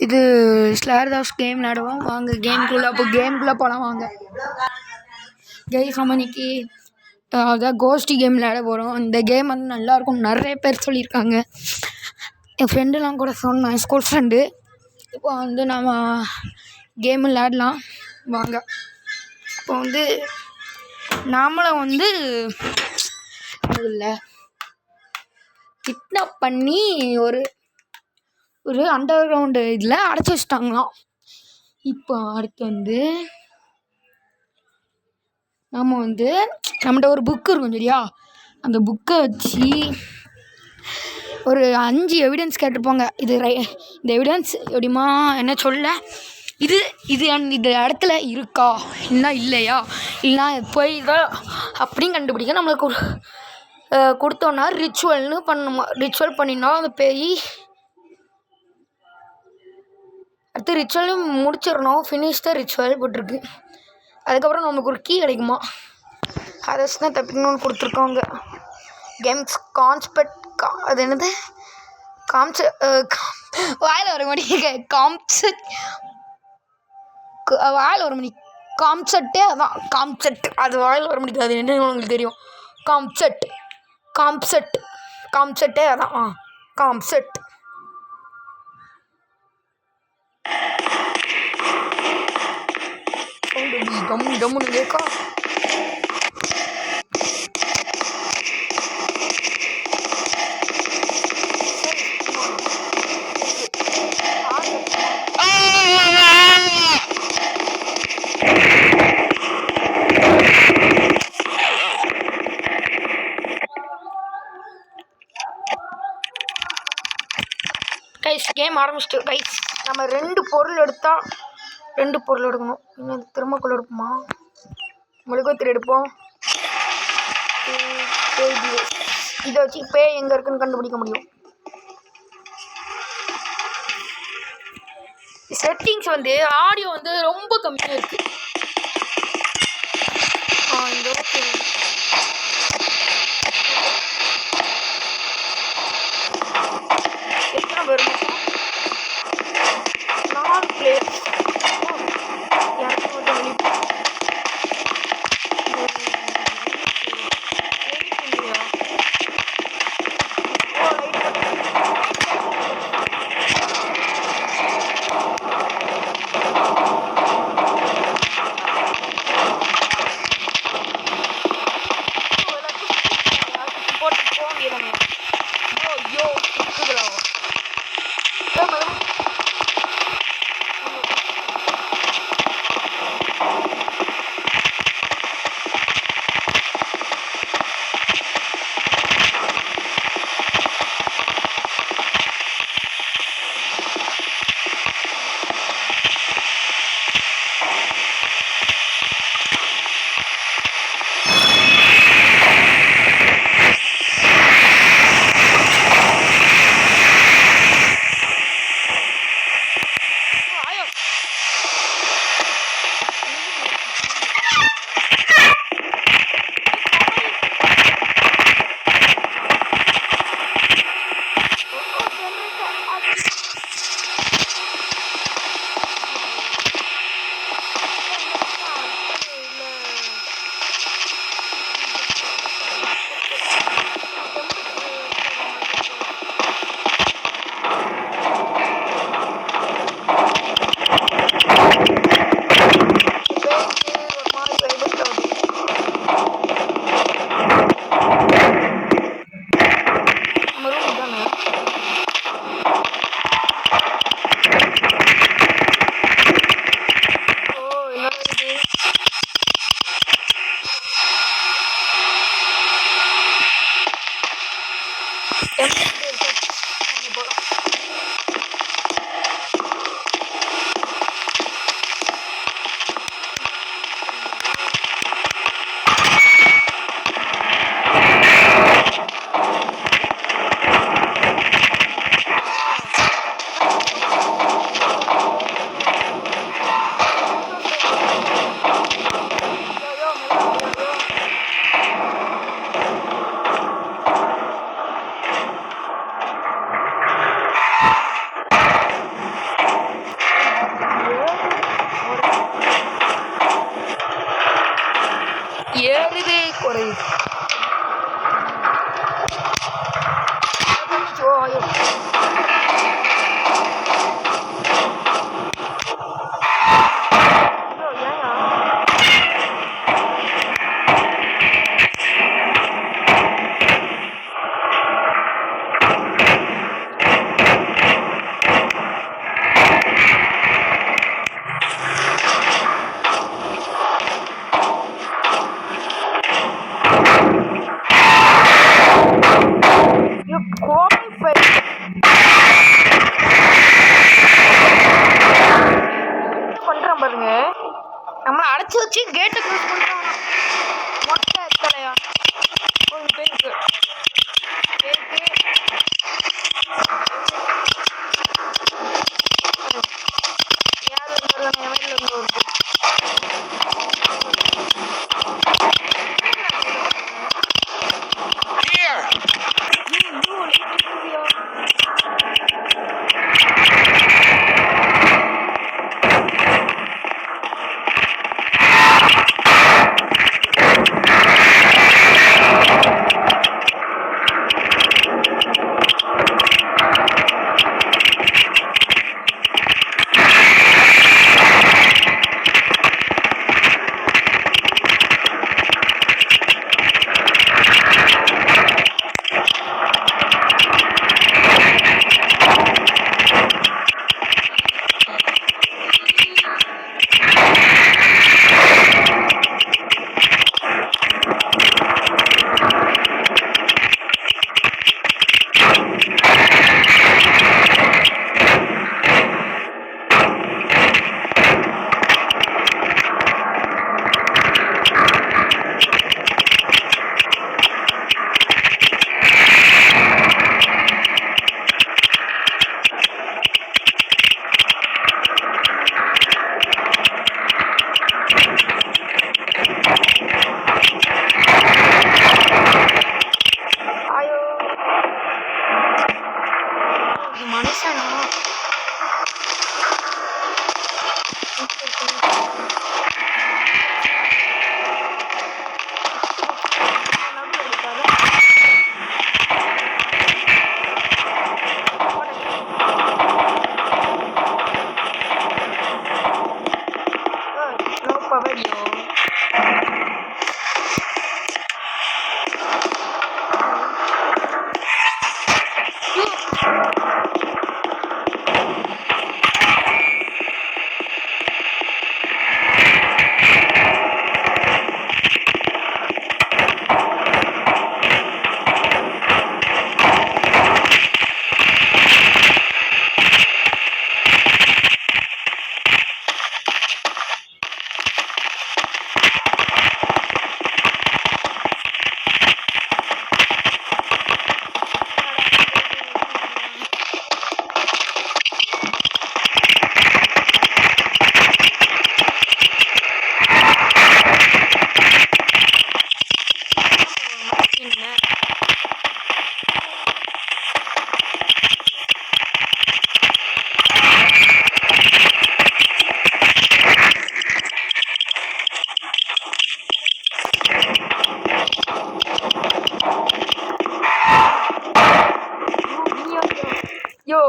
இது ஸ்லார்தாஸ் கேம் விளையாடுவோம் வாங்க. கேமுக்குள்ளே போகலாம் வாங்க. கைஸ் நம்ம இன்னைக்கு அதான் கோஸ்டி கேம் விளையாட போகிறோம். இந்த கேம் வந்து நல்லாயிருக்கும், நிறைய பேர் சொல்லியிருக்காங்க. என் ஃப்ரெண்டுலாம் கூட சொன்னேன், ஸ்கூல் ஃப்ரெண்டு. இப்போ வந்து நம்ம கேம் விளையாடலாம் வாங்க. இப்போ வந்து நாமளும் வந்து இல்லை கிட்னாப் பண்ணி ஒரு அண்டர் கிரவுண்டு இதில் அடைச்சி வச்சிட்டாங்களாம். இப்போ அடுத்து வந்து நம்ம வந்து நம்மகிட்ட ஒரு புக்கு இருக்கும் சரியா, அந்த புக்கை வச்சு ஒரு 5 எவிடன்ஸ் கேட்டிருப்பாங்க. இந்த எவிடன்ஸ் எப்படிமா என்ன சொல்ல, இது இந்த இடத்துல இருக்கா இல்லைன்னா இல்லையா இல்லைனா போய் தான் அப்படின்னு கண்டுபிடிக்க நம்மளுக்கு ஒரு கொடுத்தோன்னா ரிச்சுவல்னு பண்ணணுமா. ரிச்சுவல் பண்ணினா அந்த பேய் அடுத்து ரிச்சுவலும் முடிச்சிடணும். ஃபினிஷ் த ரிச்சுவல் போட்டிருக்கு. அதுக்கப்புறம் நமக்கு ஒரு கீ கிடைக்குமா, அதை வச்சு தான் தப்பிக்கணும்னு கொடுத்துருக்கோங்க. கேம்ஸ் கான்ஸ்பெக்ட் அது என்னது வாயில் வர மாட்டேங்க. வாயில் வர மாட்டேங்க. காம்செட்டே அதான் காம்செட், அது வாயில் வர முடியாது. அது என்னன்னு உங்களுக்கு தெரியும். காம்செட்டே அதான் காம்செட். டம்முன்னு கேட்கா. கைஸ் கேம் ஆரம்பிச்சிட்டு கைஸ் நம்ம 2 பொருள் எடுக்கணும். இன்னும் திரும்பக்குள்ள எடுப்போமா, மெழுகுவர்த்தி எடுப்போம். இதை வச்சு பேய் எங்கே இருக்குன்னு கண்டுபிடிக்க முடியும். செட்டிங்ஸ் வந்து ஆடியோ வந்து ரொம்ப கம்மியாக இருக்கு. இந்த ஓகே எத்தனை பேர் 4 பிளேயர் அடைச்சி வச்சு கேட்டை க்ளோஸ் பண்ணிட்டான். மொட்டை தலையா ஒரு பேருக்கு யார் வந்து எவரில் இருந்து வருது. மனுஷனா Yo.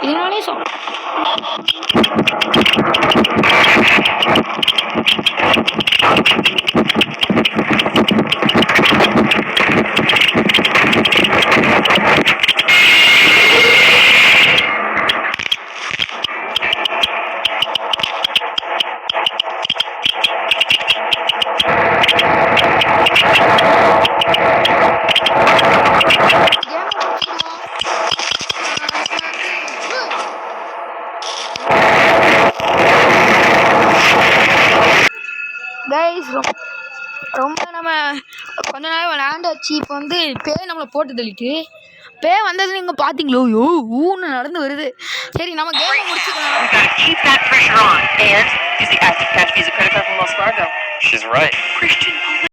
இதனாலே கைஸ் ரொம்ப நம்ம கொஞ்ச நேரம் விளையாண்டாச்சு. இப்போ வந்து பேய் நம்மளை போட்டு தள்ளிட்டு பேய் வந்தது நீங்கள் பார்த்தீங்களோ? யோ ஊன்னு நடந்து வருது. சரி நம்ம கேமை முடிச்சுக்கலாம்.